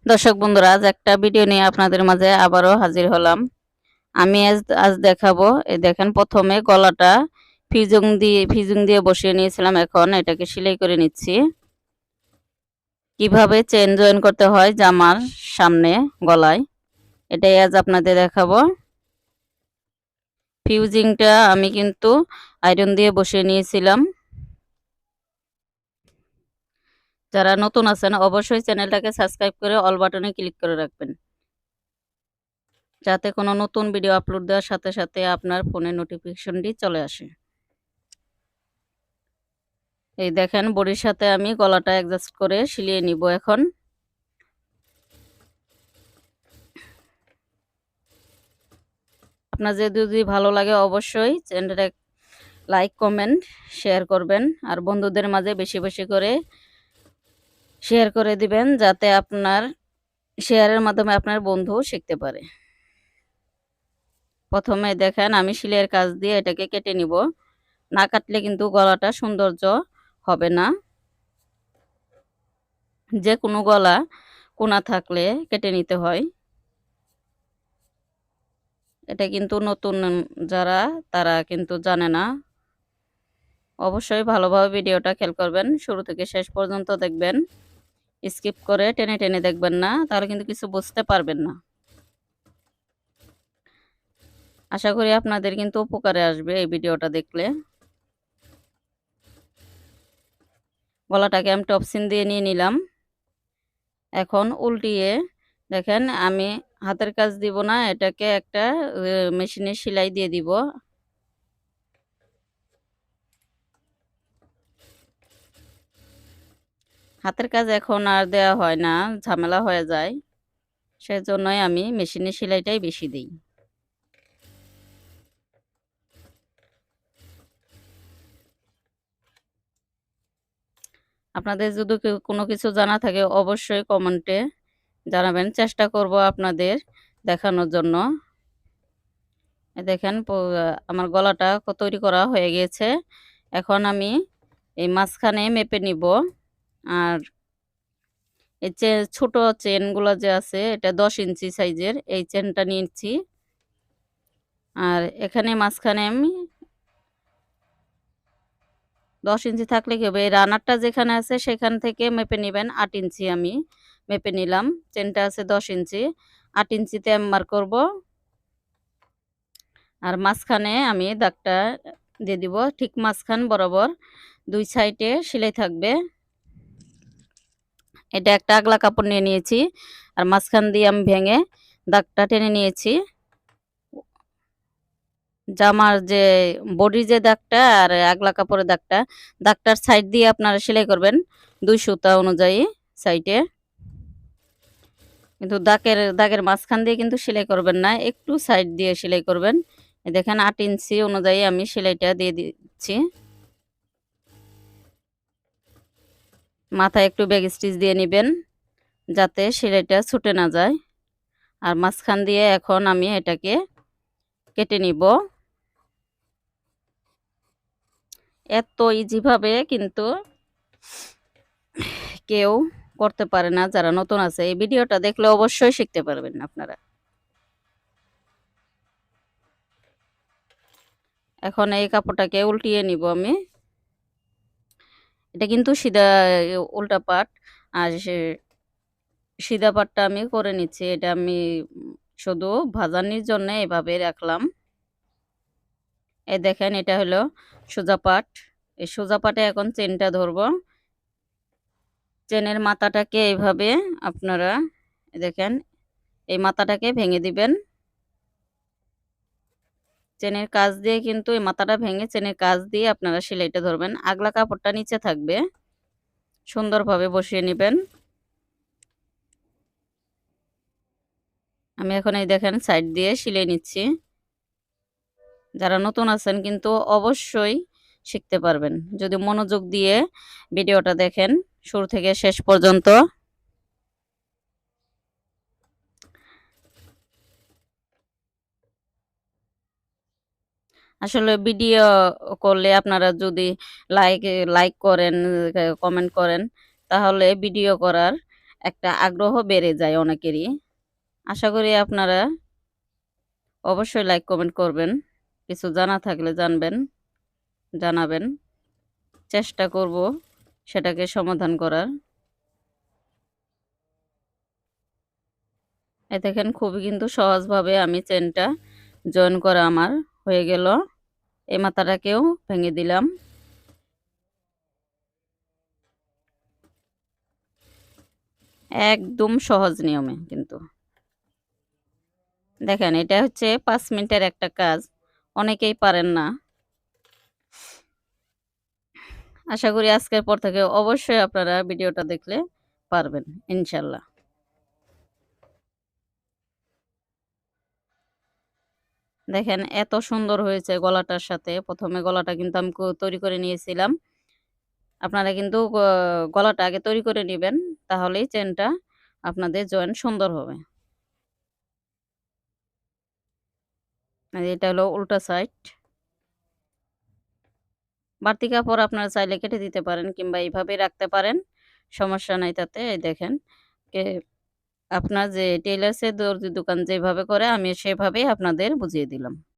দর্শক বন্ধুরা, আজ একটা ভিডিও নিয়ে আপনাদের মাঝে আবারও হাজির হলাম। আমি আজ দেখাবো। এই দেখেন, প্রথমে গলাটা ফিজুং দিয়ে বসিয়ে নিয়েছিলাম। এখন এটাকে সেলাই করে নিচ্ছি। কিভাবে চেন জয়েন করতে হয় জামার সামনে গলায়, এটাই আজ আপনাদের দেখাবো। ফিউজিংটা আমি কিন্তু আয়রন দিয়ে বসিয়ে নিয়েছিলাম। যারা নতুন আছেন অবশ্যই চ্যানেলটাকে সাবস্ক্রাইব করে অল বাটনে ক্লিক করে রাখবেন, যাতে কোনো নতুন ভিডিও আপলোড দেওয়ার সাথে সাথে আপনার ফোনে নোটিফিকেশনটি চলে আসে। এই দেখেন, বডির সাথে আমি গলাটা অ্যাডজাস্ট করে সিলিয়ে নিব। এখন আপনার যদি ভালো লাগে অবশ্যই চ্যানেলটা লাইক, কমেন্ট, শেয়ার করবেন। আর বন্ধুদের মাঝে বেশি বেশি করে শেয়ার করে দিবেন, যাতে আপনার শেয়ারের মাধ্যমে আপনার বন্ধু শিখতে পারে। প্রথমে দেখেন, আমি সেলাইয়ের কাজ দিয়ে এটাকে কেটে নিব। না কাটলে কিন্তু গলাটা সৌন্দর্য হবে না। যে কোনো গলা কোনা থাকলে কেটে নিতে হয়। এটা কিন্তু নতুন যারা, তারা কিন্তু জানে না। অবশ্যই ভালোভাবে ভিডিওটা খেয়াল করবেন, শুরু থেকে শেষ পর্যন্ত দেখবেন। স্কিপ করে টেনে টেনে দেখবেন না, তাহলে কিন্তু কিছু বুঝতে পারবেন না। আশা করি আপনাদের কিন্তু উপকারে আসবে এই ভিডিওটা দেখলে। গলাটাকে আমি টপসিন দিয়ে নিয়ে নিলাম। এখন উল্টিয়ে দেখেন, আমি হাতের কাজ দিব না, এটাকে একটা মেশিনে সেলাই দিয়ে দিব। হাতের কাজ এখন আর দেওয়া হয় না, ঝামেলা হয়ে যায়। সেজন্যই আমি মেশিনে সেলাইটাই বেশি দিই। আপনাদের যদি কোনো কিছু জানা থাকে অবশ্যই কমেন্টে জানাবেন, চেষ্টা করব আপনাদের দেখানোর জন্য। দেখেন, আমার গলাটা তৈরি করা হয়ে গিয়েছে। এখন আমি এই মাঝখানে মেপে নিব। আর এই ছোট চেনগুলো যে আছে, এটা 10 ইঞ্চি সাইজের এই চেনটা নিয়েছি। আর এখানে মাঝখানে আমি 10 ইঞ্চি থাকলে কি হবে, এই রানারটা যেখানে আছে সেখান থেকে মেপে নেবেন। 8 ইঞ্চি আমি মেপে নিলাম। চেনটা আছে 10 ইঞ্চি, 8 ইঞ্চিতে আমি মার্ক করব। আর মাঝখানে আমি দাগটা দিয়ে দিব, ঠিক মাঝখান বরাবর 2 সাইডে সেলাই থাকবে। এটা একটা আগলা কাপড় নিয়ে নিয়েছি, আর মাঝখান দিয়ে আমি ভেঙে দাগটা টেনে নিয়েছি। জামার যে বডির যে দাগটা আর আগলা কাপড়ের দাগটা, দাগটার সাইড দিয়ে আপনারা সেলাই করবেন 2 সুতা অনুযায়ী সাইডে। কিন্তু দাগের মাঝখান দিয়ে কিন্তু সেলাই করবেন না, একটু সাইড দিয়ে সেলাই করবেন। দেখেন 8 ইঞ্চি অনুযায়ী আমি সেলাইটা দিয়ে দিচ্ছি। মাথায় একটু ব্যাক স্টিচ দিয়ে নেবেন, যাতে সেলাইটা ছুটে না যায়। আর মাঝখান দিয়ে এখন আমি এটাকে কেটে নিব। এত ইজিভাবে কিন্তু কেউ করতে পারে না, যারা নতুন আছে। এই ভিডিওটা দেখলে অবশ্যই শিখতে পারবেন আপনারা। এখন এই কাপড়টাকে উল্টিয়ে নিব আমি। এটা কিন্তু সিধা উল্টা পাট, আর সিধা পাটটা আমি করে নিচ্ছি। এটা আমি শুধু ভাজানির জন্য এভাবে রাখলাম। এই দেখেন, এটা হলো সোজা পাট। এই সোজা পাটে এখন চেনটা ধরবো। চেনের মাথাটাকে এইভাবে আপনারা দেখেন, এই মাথাটাকে ভেঙে দিবেন। চেনের কাজ দিয়ে কিন্তু এই মাথাটা ভেঙে চেনের কাজ দিয়ে আপনারা সেলাইটা ধরবেন। আগলা কাপড়টা নিচে থাকবে, সুন্দরভাবে বসিয়ে নেবেন। আমি এখন এই দেখেন সাইড দিয়ে সেলাই নিচ্ছি। যারা নতুন আছেন কিন্তু অবশ্যই শিখতে পারবেন যদি মনোযোগ দিয়ে ভিডিওটা দেখেন শুরু থেকে শেষ পর্যন্ত। আসলে ভিডিও করলে আপনারা যদি লাইক লাইক করেন, কমেন্ট করেন, তাহলে ভিডিও করার একটা আগ্রহ বেড়ে যায় অনেকেরই। আশা করি আপনারা অবশ্যই লাইক কমেন্ট করবেন। কিছু জানা থাকলে জানাবেন। চেষ্টা করব সেটাকে সমাধান করার। এই দেখেন খুবই কিন্তু সহজভাবে আমি চেনটা জয়েন করা আমার হয়ে গেল। এই মাথাটাকেও ভেঙে দিলাম। একদম সহজ নিয়মে কিন্তু। দেখেন এটা হচ্ছে ৫ মিনিটের একটা কাজ। অনেকেই পারেন না। আশা করি আজকের পর থেকে অবশ্যই আপনারা ভিডিওটা দেখলে পারবেন ইনশাল্লাহ। দেখেন এত সুন্দর হয়েছে গলাটার সাথে। ১ম এ গলাটা কিন্তু আমি তৈরি করে নিয়েছিলাম। আপনারা কিন্তু গলাটা আগে তৈরি করে নিবেন। তাহলেই চেনটা আপনাদের জয়েন সুন্দর হবে। আর এটা হলো উল্টা সাইড। বাড়তি কাপড় আপনারা চাইলে কেটে দিতে পারেন কিংবা এইভাবে রাখতে পারেন। সমস্যা নাই তাতে। এই দেখেন কে আপনার যে টেইলার্সের দর্জির দোকান যেভাবে করে আমি সেভাবেই আপনাদের বুঝিয়ে দিলাম।